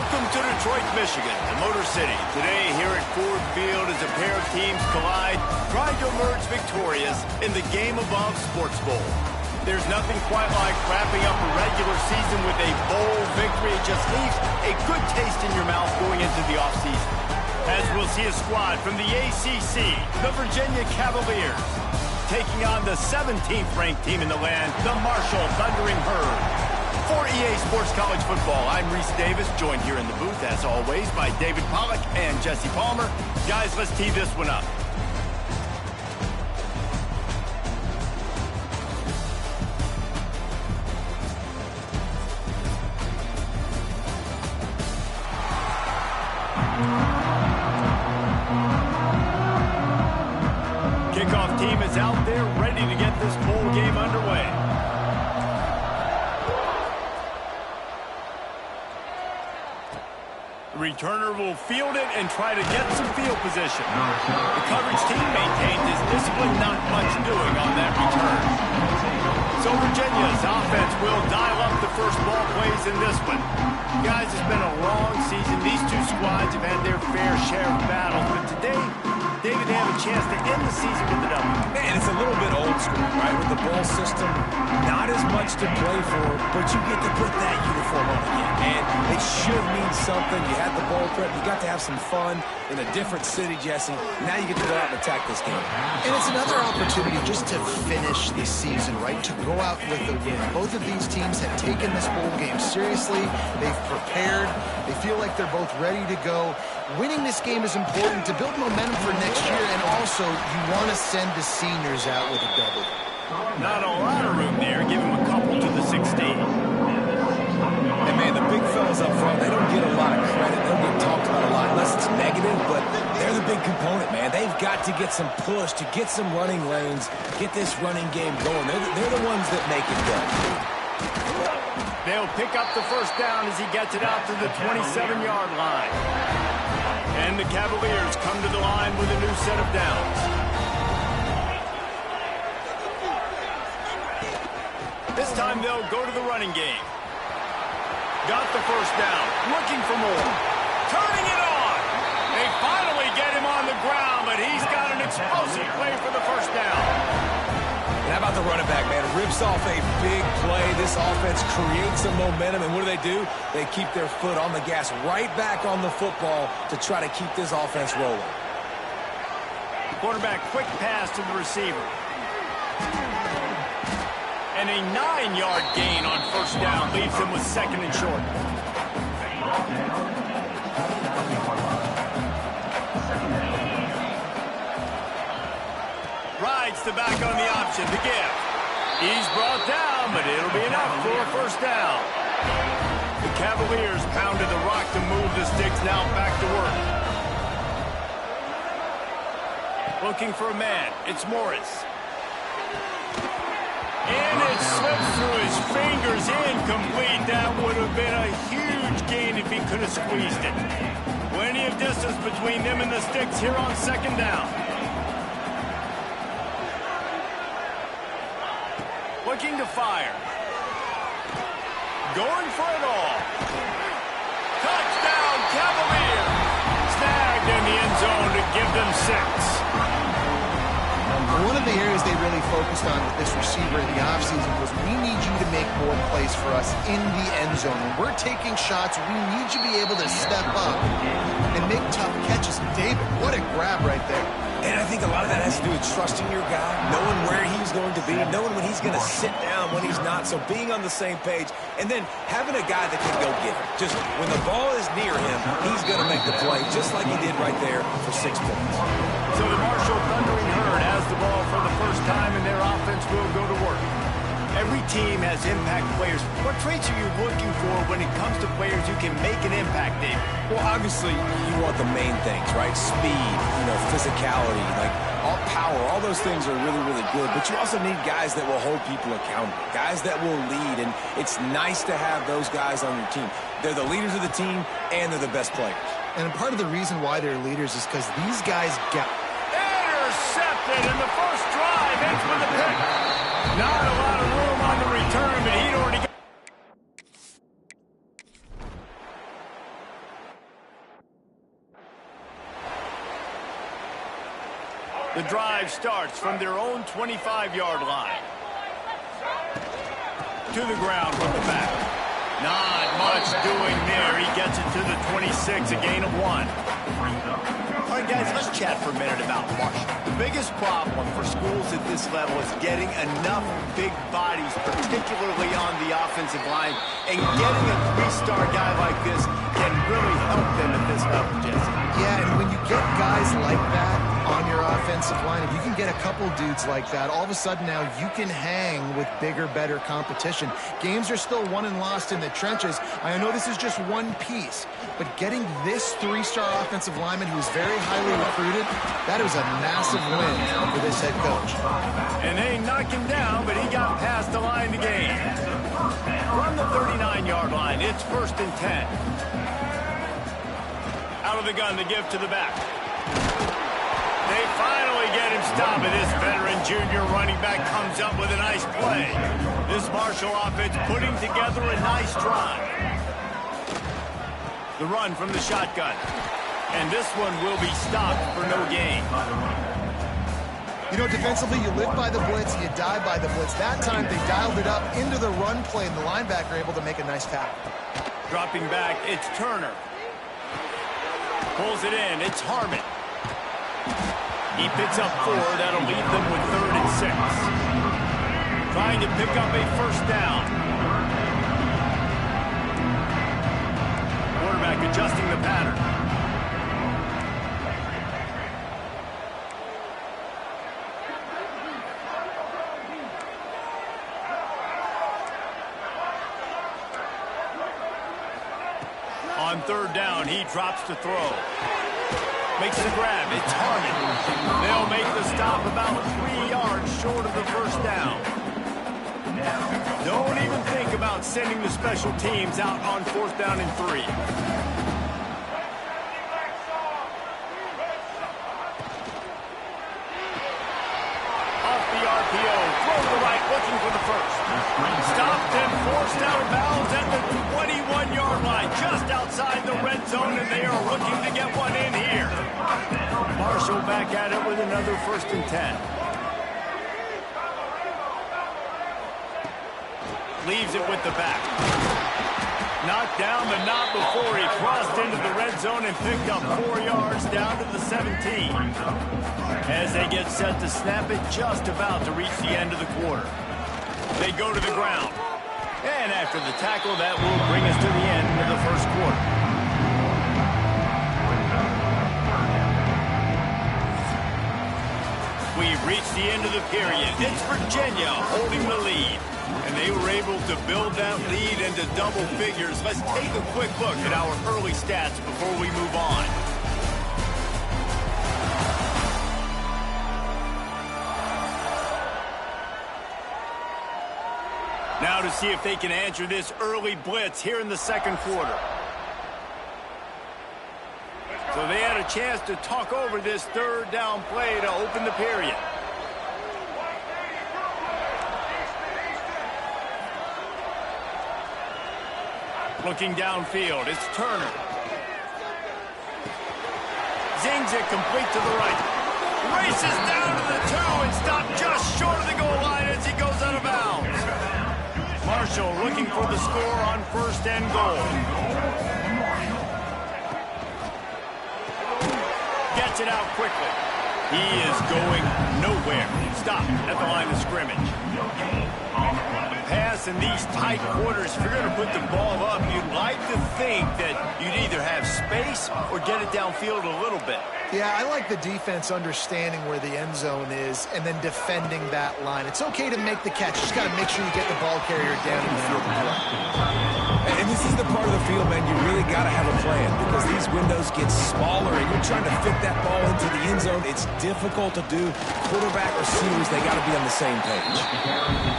Welcome to Detroit, Michigan, the Motor City. Today here at Ford Field as a pair of teams collide, trying to emerge victorious in the game above Sports Bowl. There's nothing quite like wrapping up a regular season with a bowl victory. It just leaves a good taste in your mouth going into the offseason. As we'll see a squad from the ACC, the Virginia Cavaliers, taking on the 17th ranked team in the land, the Marshall Thundering Herd. For EA Sports College Football, I'm Reese Davis, joined here in the booth, as always, by David Pollack and Jesse Palmer. Guys, let's tee this one up. Kickoff team is out there, ready to get this bowl game underway. The returner will field it and try to get some field position. The coverage team maintains his discipline, not much doing on that return. So Virginia's offense will dial up the first ball plays in this one. Guys, it's been a long season. These two squads have had their fair share of battles, but today, David, they have a chance to end the season with a W. Man, it's a little bit old school, right? With the bowl system, not as much to play for, but you get to put that uniform on again. And it should mean something. You had the bowl prep. You got to have some fun in a different city, Jesse. Now you get to go out and attack this game. And it's another opportunity just to finish the season, right? To go out with a win. Both of these teams have taken this bowl game seriously. They've prepared. They feel like they're both ready to go. Winning this game is important to build momentum for next year, and also you want to send the seniors out with a W. Not a lot of room there. Give them a couple to the 16. And man, the big fellas up front, they don't get a lot of credit. They don't get talked about a lot unless it's negative, but they're the big component, man. They've got to get some push, to get some running lanes, get this running game going. They're the ones that make it go. They'll pick up the first down as he gets it out to the 27-yard line. And the Cavaliers come to the line with a new set of downs. This time they'll go to the running game. Got the first down, looking for more. Turning it on. They finally get him on the ground, but he's got an explosive play for the first down. And how about the running back, man? Rips off a big play. This offense creates some momentum, and what do? They keep their foot on the gas, right back on the football to try to keep this offense rolling. Quarterback, quick pass to the receiver. And a 9-yard gain on first down leaves him with second and short. Rides the back on the option to give. He's brought down, but it'll be enough for a first down. The Cavaliers pounded the rock to move the sticks, now back to work. Looking for a man. It's Morris. And it slips through his fingers, incomplete. That would have been a huge gain if he could have squeezed it. Plenty of distance between them and the sticks here on second down. Looking to fire. Going for it all. Touchdown, Cavaliers. Snagged in the end zone to give them 6. One of the areas they really focused on with this receiver in the offseason was we need you to make more plays for us in the end zone. When we're taking shots, we need you to be able to step up and make tough catches. David, what a grab right there. And I think a lot of that has to do with trusting your guy, knowing where he's going to be, knowing when he's going to sit down, when he's not. So being on the same page, and then having a guy that can go get it. Just when the ball is near him, he's going to make the play, just like he did right there for 6 points. So the Marshall Thundering Herd has the ball for the first time, and their offense will go to work. Every team has impact players. What traits are you looking for when it comes to players who can make an impact, David? Well, obviously, you want the main things, right? Speed, physicality, like all power, all those things are really, really good. But you also need guys that will hold people accountable, guys that will lead. And it's nice to have those guys on your team. They're the leaders of the team, and they're the best players. And part of the reason why they're leaders is because these guys got... Intercepted, and the first drive ends with a pick. Not a lot of room on the return, but he'd already got... The drive starts from their own 25-yard line. To the ground from the back. Not much doing there. He gets it to the 26, a gain of 1. All right, guys, let's chat for a minute about Marshall. The biggest problem for schools at this level is getting enough big bodies, particularly on the offensive line, and getting a three-star guy like this can really help them at this level, Jesse. Yeah, and when you get guys like that on your offensive line, if you can get a couple dudes like that, all of a sudden now you can hang with bigger, better competition. Games are still won and lost in the trenches. I know this is just one piece, but getting this three-star offensive lineman who's very highly recruited, that was a massive win for this head coach. And they knocked him down, but he got past the line to gain. From the 39-yard line, it's 1st and 10. Out of the gun, the give to the back. They finally get him stopped, and this veteran junior running back comes up with a nice play. This Marshall offense putting together a nice drive. The run from the shotgun. And this one will be stopped for no gain. You know, defensively, you live by the blitz, you die by the blitz. That time, they dialed it up into the run play, and the linebacker able to make a nice tackle. Dropping back, it's Turner. Pulls it in, it's Harmon. He picks up 4, that'll leave them with 3rd and 6. Trying to pick up a 1st down. Quarterback adjusting the pattern. On 3rd down, he drops to throw. Makes the grab. It's Harmon. They'll make the stop about 3 yards short of the 1st down. Don't even think about sending the special teams out on 4th down and 3. Off the RPO. Throw to the right, looking for the 1st. Stopped and forced out of bounds at the 21-yard line, just outside the red zone, and they are looking to get one in here. Marshall back at it with another 1st and 10. Leaves it with the back. Knocked down, but not before he crossed into the red zone and picked up 4 yards down to the 17. As they get set to snap it, just about to reach the end of the quarter. They go to the ground. And after the tackle, that will bring us to the end of the 1st quarter. We've reached the end of the period. It's Virginia holding the lead. And they were able to build that lead into double figures. Let's take a quick look at our early stats before we move on. Now to see if they can answer this early blitz here in the 2nd quarter. So they had a chance to talk over this 3rd down play to open the period. Looking downfield, it's Turner. Zings it complete to the right. Races down to the 2 and stopped just short of the goal line as he goes out of bounds. Marshall looking for the score on 1st and goal. Gets it out quickly. He is going nowhere. Stopped at the line of scrimmage. Pass in these tight quarters, if you're going to put the ball up, you'd like to think that you'd either have space or get it downfield a little bit. Yeah, I like the defense understanding where the end zone is and then defending that line. It's okay to make the catch. You just got to make sure you get the ball carrier down in the field. And this is the part of the field, man, you really got to have a plan because these windows get smaller and you're trying to fit that ball into the end zone. It's difficult to do. Quarterback, receivers, they got to be on the same page.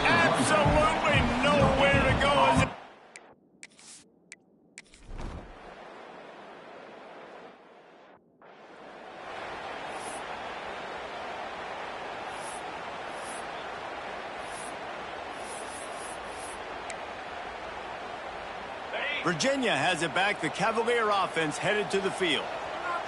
Absolutely nowhere to go. Virginia has it back. The Cavalier offense headed to the field.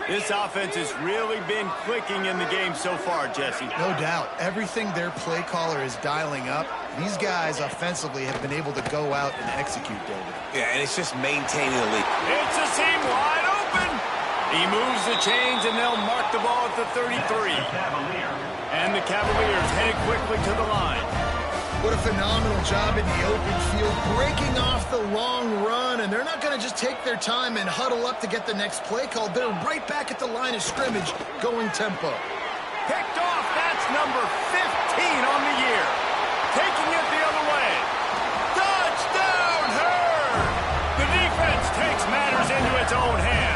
This offense has really been clicking in the game so far, Jesse. No doubt. Everything their play caller is dialing up, these guys offensively have been able to go out and execute, David. Yeah, and it's just maintaining the lead. It's a seam wide open. He moves the chains, and they'll mark the ball at the 33. And the Cavaliers headed quickly to the line. What a phenomenal job in the open field, breaking off the long run, and they're not going to just take their time and huddle up to get the next play called. They're right back at the line of scrimmage, going tempo. Picked off, that's number 15 on the year. Taking it the other way. Touchdown, Herd! The defense takes matters into its own hands.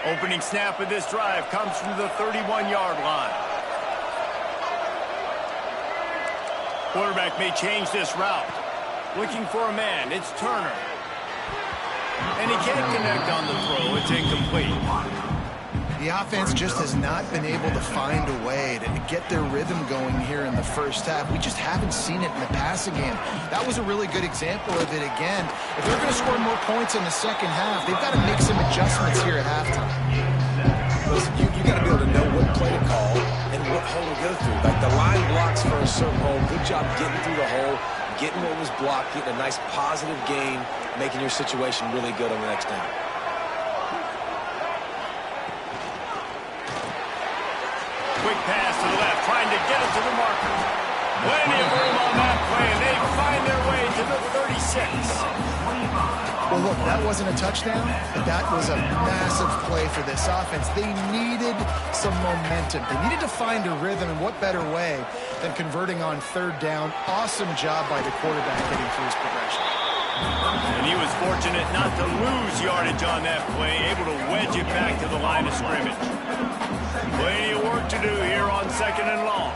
Opening snap of this drive comes from the 31-yard line. Quarterback may change this route. Looking for a man. It's Turner. And he can't connect on the throw. It's incomplete. The offense just has not been able to find a way to get their rhythm going here in the first half. We just haven't seen it in the passing game. That was a really good example of it again. If they're going to score more points in the second half, they've got to make some adjustments here at halftime. Listen, you got to be able to know what play to call and what hole to go through. Like the line blocks for a certain hole. Good job getting through the hole, getting what was blocked, getting a nice positive gain, making your situation really good on the next down. Quick pass to the left, trying to get it to the marker. Plenty of room on that play, and they find their way to the 36. Well, look, that wasn't a touchdown, but that was a massive play for this offense. They needed some momentum. They needed to find a rhythm, and what better way than converting on third down. Awesome job by the quarterback getting through his progression. And he was fortunate not to lose yardage on that play, able to wedge it back to the line of scrimmage. Plenty of work to do here on 2nd and long.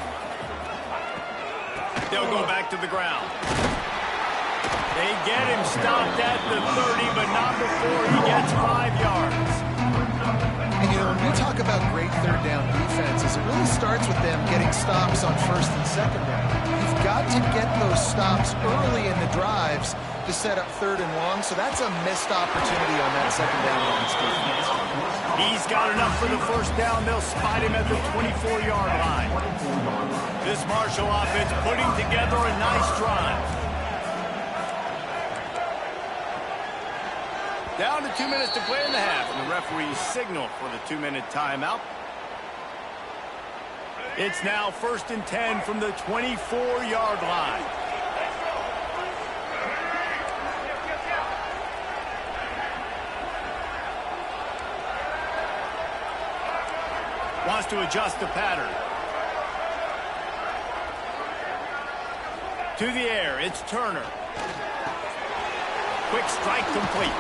They'll go back to the ground. They get him stopped at the 30, but not before he gets 5 yards. And, you know, when we talk about great third down defenses, it really starts with them getting stops on 1st and 2nd down. You've got to get those stops early in the drives to set up 3rd and long, so that's a missed opportunity on that 2nd down against defense. He's got enough for the 1st down. They'll spot him at the 24-yard line. This Marshall offense putting together a nice drive. Down to 2 minutes to play in the half, and the referees signal for the 2-minute timeout. It's now 1st and 10 from the 24-yard line. Wants to adjust the pattern. To the air, it's Turner. Quick strike complete.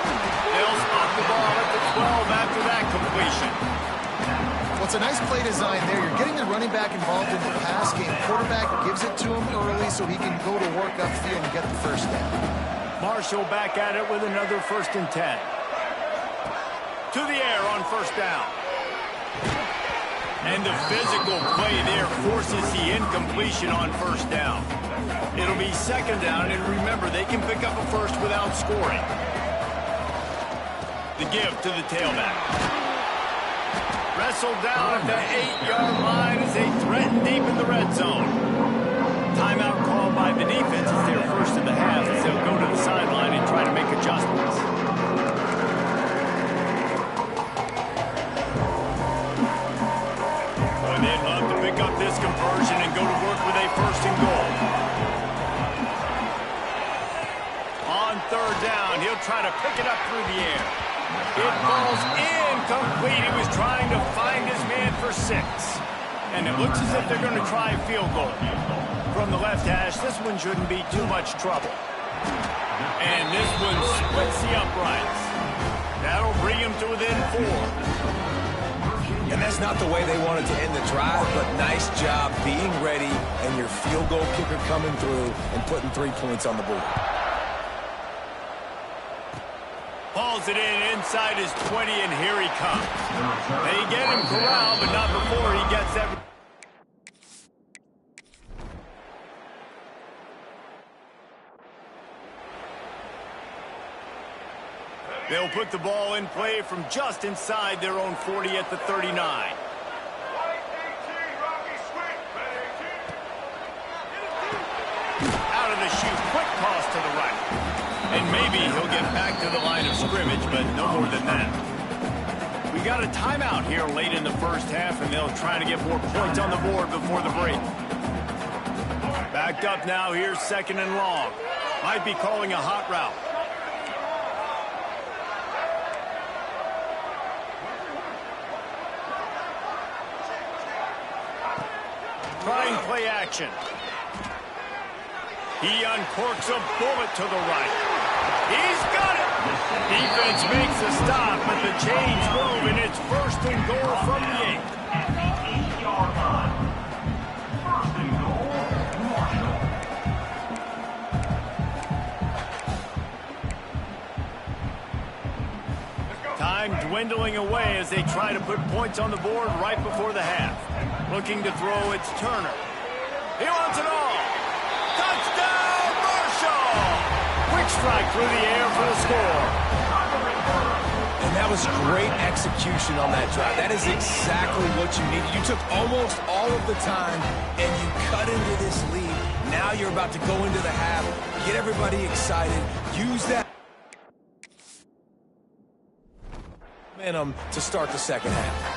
They'll spot the ball at the 12 after that completion. Well, it's a nice play design there. You're getting the running back involved in the pass game. Quarterback gives it to him early so he can go to work upfield and get the 1st down. Marshall back at it with another 1st and 10. To the air on 1st down. And the physical play there forces the incompletion on 1st down. It'll be 2nd down, and remember, they can pick up a 1st without scoring. The give to the tailback. Wrestled down at the 8-yard line as they threaten deep in the red zone. Timeout called by the defense as their 1st of the half, as they'll go to the sideline and try to make adjustments. Well, they'd love to pick up this conversion and go to work with a 1st and goal. On 3rd down, he'll try to pick it up through the air. It falls incomplete. He was trying to find his man for 6. And it looks as if they're going to try a field goal. From the left hash, this one shouldn't be too much trouble. And this one splits the uprights. That'll bring him to within 4. And that's not the way they wanted to end the drive, but nice job being ready and your field goal kicker coming through and putting 3 points on the board. Hauls it in inside his 20, and here he comes. They get him corralled, but not before he gets every... They'll put the ball in play from just inside their own 40 at the 39. Out of the chute, quick toss to the right. And maybe he'll get back to the line of scrimmage, but no more than that. We got a timeout here late in the first half, and they'll try to get more points on the board before the break. Backed up now, here's 2nd and long. Might be calling a hot route. Trying play action. He uncorks a bullet to the right. He's got it! Defense makes a stop, but the chains move, and it's 1st and goal from the 8. Time dwindling away as they try to put points on the board right before the half. Looking to throw, it's Turner. He wants it all. Touchdown, Marshall! Quick strike through the air for the score. And that was great execution on that drive. That is exactly what you needed. You took almost all of the time, and you cut into this lead. Now you're about to go into the half, get everybody excited, use that momentum to start the second half.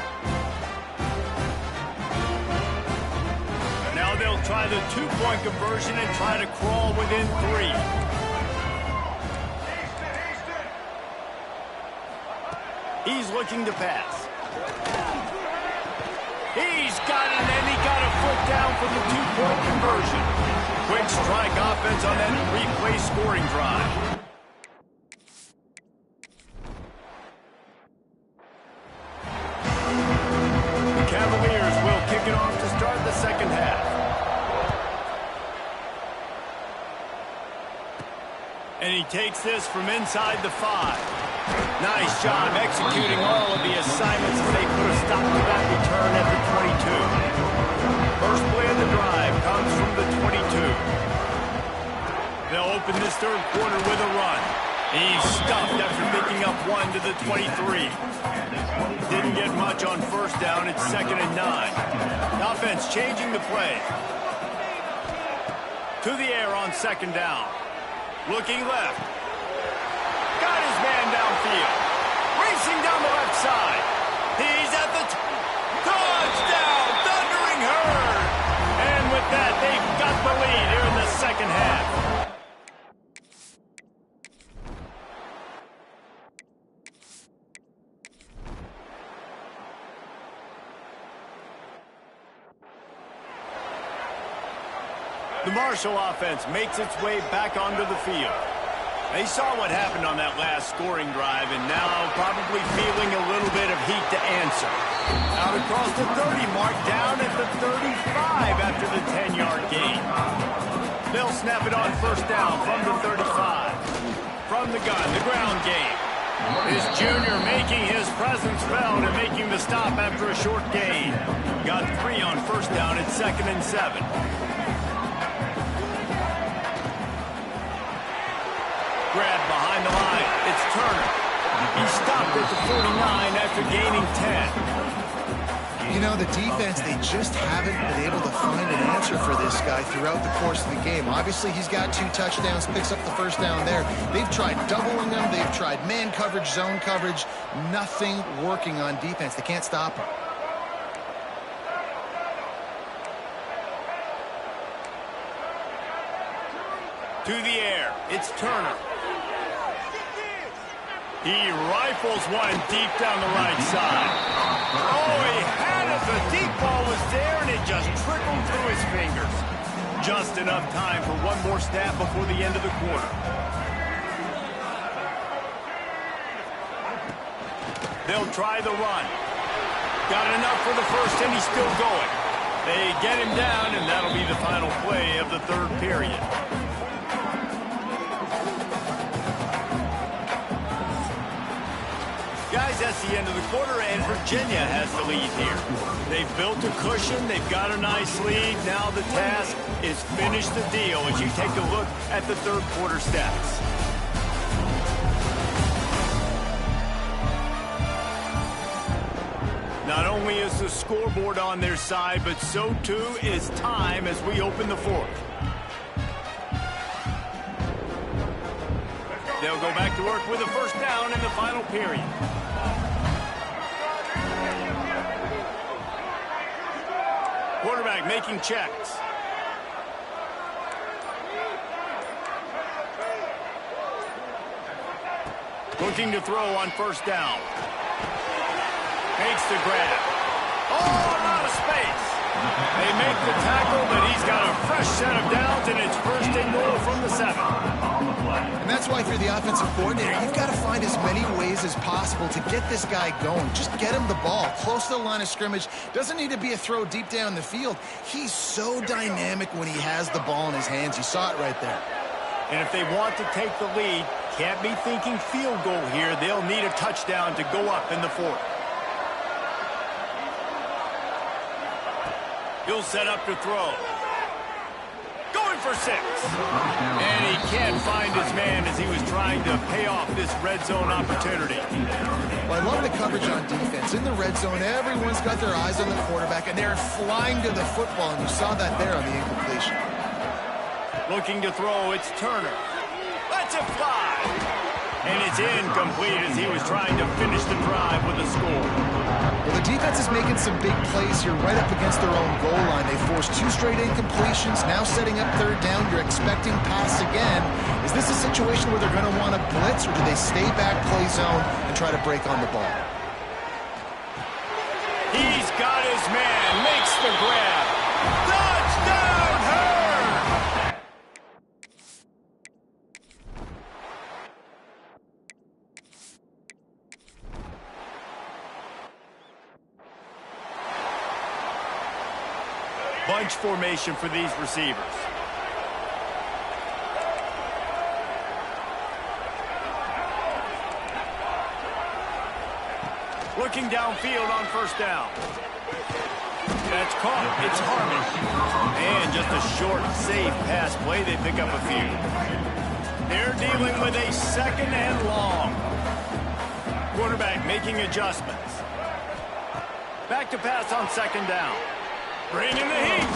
Now they'll try the 2-point conversion and try to crawl within 3. He's looking to pass. He's got it, and he got a foot down from the 2-point conversion. Quick strike offense on that replay scoring drive. The Cavaliers will kick it off to start the second half. And he takes this from inside the 5. Nice job executing all of the assignments as they put a stop to that return at the 22. First play of the drive comes from the 22. They'll open this third quarter with a run. He's stuffed after picking up 1 to the 23. Didn't get much on first down. It's 2nd and 9. Offense changing the play. To the air on 2nd down. Looking left. Got his man downfield. Racing down the left side. He's at the touchdown. Thundering herd. And with that, they've got the lead here in the second half. The Marshall offense makes its way back onto the field. They saw what happened on that last scoring drive, and now probably feeling a little bit of heat to answer. Out across the 30 mark, down at the 35 after the 10-yard gain. They'll snap it on first down from the 35. From the gun, the ground game. This junior making his presence felt and making the stop after a short gain. Got 3 on first down at 2nd and 7. Grab behind the line. It's Turner. He stopped at the 49 after gaining 10. You know, the defense, they just haven't been able to find an answer for this guy throughout the course of the game. Obviously, he's got 2 touchdowns, picks up the first down there. They've tried doubling him. They've tried man coverage, zone coverage. Nothing working on defense. They can't stop him. To the air. It's Turner. He rifles one deep down the right side. Oh, he had it. The deep ball was there, and it just trickled through his fingers. Just enough time for one more snap before the end of the quarter. They'll try the run. Got enough for the first, and he's still going. They get him down, and that'll be the final play of the third period. Guys, that's the end of the quarter, and Virginia has the lead here. They've built a cushion. They've got a nice lead. Now the task is finish the deal as you take a look at the third quarter stats. only is the scoreboard on their side, but so too is time as we open the fourth. They'll go back to work with a first down in the final period. Quarterback making checks. Looking to throw on first down. Makes the grab. Oh, a lot of space. They make the tackle, but he's got a fresh set of downs, and it's first and goal from the 7. And that's why if you're the offensive coordinator, you've got to find as many ways as possible to get this guy going. Just get him the ball close to the line of scrimmage. Doesn't need to be a throw deep down the field. He's so dynamic when he has the ball in his hands. You saw it right there. And if they want to take the lead, can't be thinking field goal here. They'll need a touchdown to go up in the fourth. He'll set up to throw. Going for 6. And he can't find his man as he was trying to pay off this red zone opportunity. Well, I love the coverage on defense. In the red zone, everyone's got their eyes on the quarterback, and they're flying to the football, and you saw that there on the incompletion. Looking to throw, it's Turner. Lets it fly. And it's incomplete as he was trying to finish the drive with a score. Well, the defense is making some big plays here right up against their own goal line. They forced 2 straight incompletions, now setting up third down. You're expecting pass again. Is this a situation where they're going to want to blitz, or do they stay back, play zone, and try to break on the ball? He's got his man, makes the grab. Touchdown, Hurd! Bunch formation for these receivers. Looking downfield on first down. That's caught. It's Harmon. And just a short, safe pass play. They pick up a few. They're dealing with a second and long. Quarterback making adjustments. Back to pass on second down. Bringing the heat.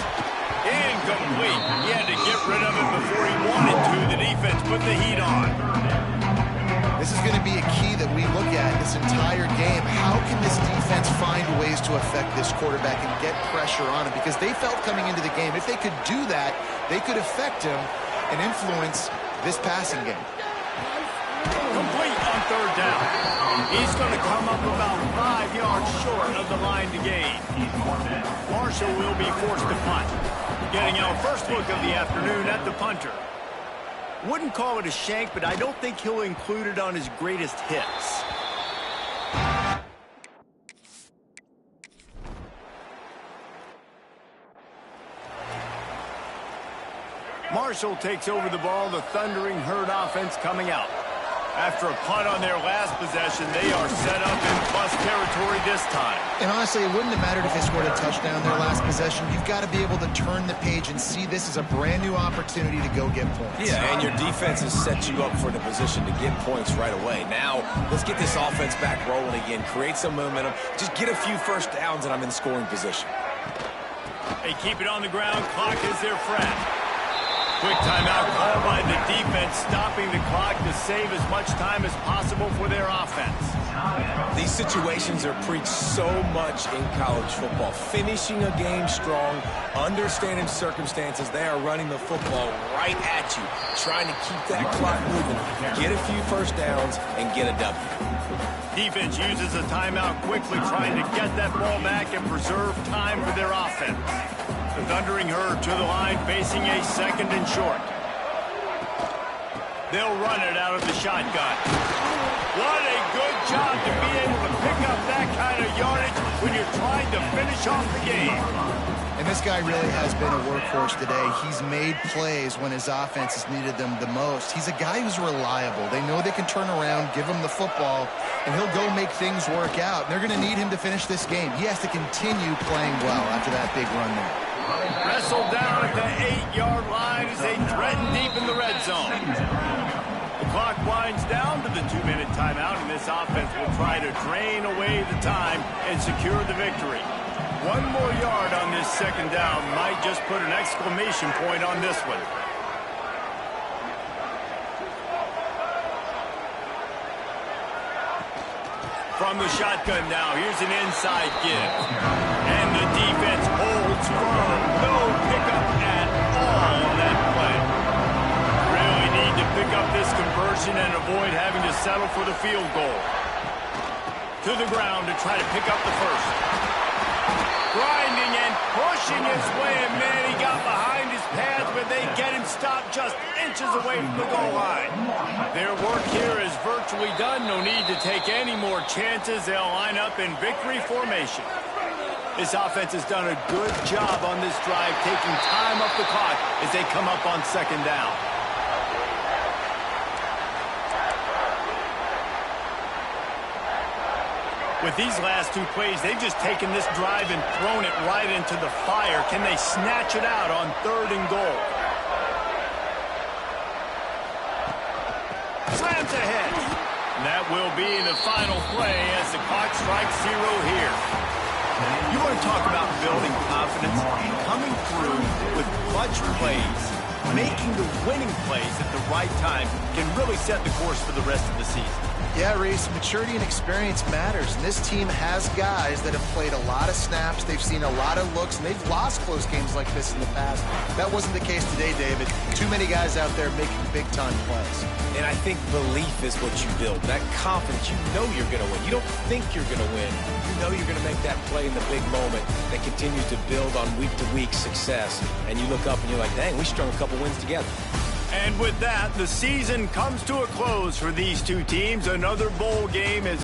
Incomplete. He had to get rid of it before he wanted to. The defense put the heat on. This is going to be a key that we look at this entire game. How can this defense find ways to affect this quarterback and get pressure on him? Because they felt coming into the game, if they could do that, they could affect him and influence this passing game. Complete on third down. He's going to come up about 5 yards short of the line to gain. Marshall will be forced to punt. Getting our first look of the afternoon at the punter. Wouldn't call it a shank, but I don't think he'll include it on his greatest hits. Marshall takes over the ball, the thundering Herd offense coming out. After a punt on their last possession, they are set up in plus territory this time. And honestly, it wouldn't have mattered if they scored a touchdown their last possession. You've got to be able to turn the page and see this as a brand new opportunity to go get points. Yeah, and your defense has set you up for the position to get points right away. Now, let's get this offense back rolling again, create some momentum, just get a few first downs, and I'm in scoring position. They keep it on the ground. Clock is their friend. Quick timeout called by the defense, stopping the clock to save as much time as possible for their offense. These situations are preached so much in college football. Finishing a game strong, understanding circumstances. They are running the football right at you, trying to keep that clock moving, get a few first downs, and get a W. Defense uses a timeout quickly, trying to get that ball back and preserve time for their offense. The thundering Herd to the line, facing a second and short. They'll run it out of the shotgun. What a good job to be able to pick up that kind of yardage when you're trying to finish off the game. And this guy really has been a workhorse today. He's made plays when his offense has needed them the most. He's a guy who's reliable. They know they can turn around, give him the football, and he'll go make things work out. They're going to need him to finish this game. He has to continue playing well after that big run there. Wrestled down at the 8-yard line as they threaten deep in the red zone. The clock winds down to the 2-minute timeout, and this offense will try to drain away the time and secure the victory. One more yard on this second down might just put an exclamation point on this one. From the shotgun now, here's an inside give. And the defense holds firm. No pickup at all on that play. Really need to pick up this conversion and avoid having to settle for the field goal. To the ground to try to pick up the first. Grinding and pushing his way, and man, he got behind his pads, but they get him stopped just inches away from the goal line. Their work here is virtually done. No need to take any more chances. They'll line up in victory formation. This offense has done a good job on this drive, taking time off the clock as they come up on second down. With these last two plays, they've just taken this drive and thrown it right into the fire. Can they snatch it out on 3rd and goal? Slams ahead. And that will be the final play as the clock strikes 0 here. You want to talk about building confidence? Coming through with clutch plays, making the winning plays at the right time can really set the course for the rest of the season. Yeah, Reese, maturity and experience matters. And this team has guys that have played a lot of snaps. They've seen a lot of looks, and they've lost close games like this in the past. That wasn't the case today, David. Too many guys out there making big-time plays. And I think belief is what you build. That confidence, you know you're going to win. You don't think you're going to win. You know you're going to make that play in the big moment that continues to build on week-to-week success. And you look up and you're like, dang, we strung a couple wins together. And with that, the season comes to a close for these two teams. Another bowl game is